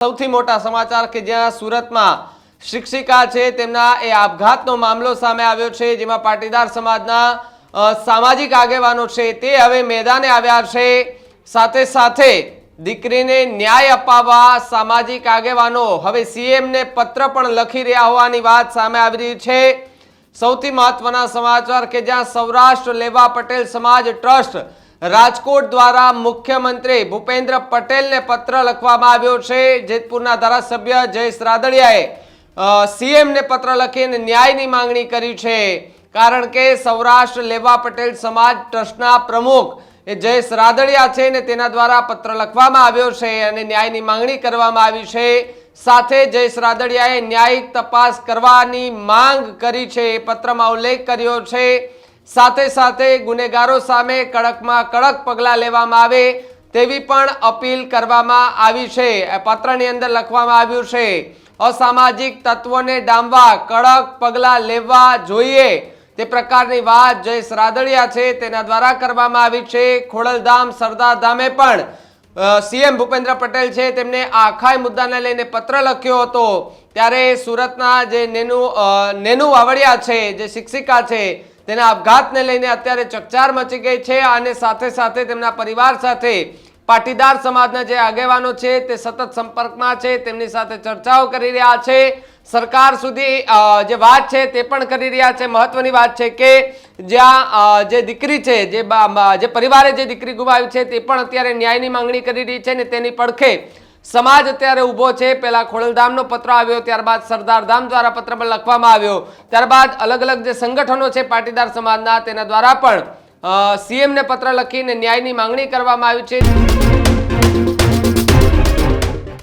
સૌથી મોટા સમાચાર કે જ્યાં સુરતમાં શિક્ષિકા છે તેમના એ આપઘાતનો મામલો સામે આવ્યો છે, જેમાં પાટીદાર સમાજના સામાજિક આગેવાનો છે તે હવે મેદાને આવ્યા છે। સાથે સાથે દીકરીને ન્યાય અપાવવા સામાજિક આગેવાનો હવે સીએમને પત્ર પણ લખી રહ્યા હોવાની વાત સામે આવી રહી છે। સૌથી મહત્વના સમાચાર કે જ્યાં સૌરાષ્ટ્ર લેવા પટેલ સમાજ ટ્રસ્ટ રાજકોટ દ્વારા મુખ્યમંત્રી ભૂપેન્દ્ર પટેલને પત્ર લખવામાં આવ્યો છે। જેતપુરના ધારાસભ્ય જયેશ રાદડિયાએ સીએમને પત્ર લખીને ન્યાયની માંગણી કરી છે, કારણ કે સૌરાષ્ટ્ર લેવા પટેલ સમાજ ટ્રસ્ટના પ્રમુખ જયેશ રાદડિયા છે ને તેના દ્વારા પત્ર લખવામાં આવ્યો છે અને ન્યાયની માંગણી કરવામાં આવી છે। સાથે જયેશ રાદડિયાએ ન્યાયિક તપાસ કરવાની માંગ કરી છે, પત્રમાં ઉલ્લેખ કર્યો છે। સાથે સાથે ગુનેગારો સામે કડકમાં કડક પગલાં લેવામાં આવે તેવી પણ અપીલ કરવામાં આવી છે। પત્રની અંદર લખવામાં આવ્યું છે અસામાજિક તત્વોને ડામવા કડક પગલાં લેવા જોઈએ તે પ્રકારની વાત જયેશ રાદડિયા છે તેના દ્વારા કરવામાં આવી છે। ખોડલધામ સરદાર ધામે પણ સીએમ ભૂપેન્દ્ર પટેલ છે તેમને આખા મુદ્દાને લઈને પત્ર લખ્યો હતો, ત્યારે સુરતના જે નેનુ વાવડિયા છે જે શિક્ષિકા છે તેના આપઘાતને લઈને અત્યારે ચકચાર મચી ગઈ છે અને સાથે સાથે તેમના પરિવાર સાથે પાટીદાર સમાજના જે આગેવાનો છે તે સતત સંપર્કમાં છે, તેમની સાથે ચર્ચાઓ કરી રહ્યા છે। સરકાર સુધી જે વાત છે તે પણ કરી રહ્યા છે। મહત્વની વાત છે કે જ્યાં જે દીકરી છે જે પરિવારે જે દીકરી ગુમાવી છે તે પણ અત્યારે ન્યાયની માંગણી કરી રહી છે ને તેની પડખે સમાજ અત્યારે ઊભો છે। પહેલા ખોડલધામનો પત્ર આવ્યો, ત્યારબાદ સરદારધામ દ્વારા પત્ર પણ લખવામાં આવ્યો, ત્યારબાદ અલગ અલગ જે સંગઠનો છે પાટીદાર સમાજના તેના દ્વારા પણ સીએમને પત્ર લખીને ન્યાયની માંગણી કરવામાં આવી છે।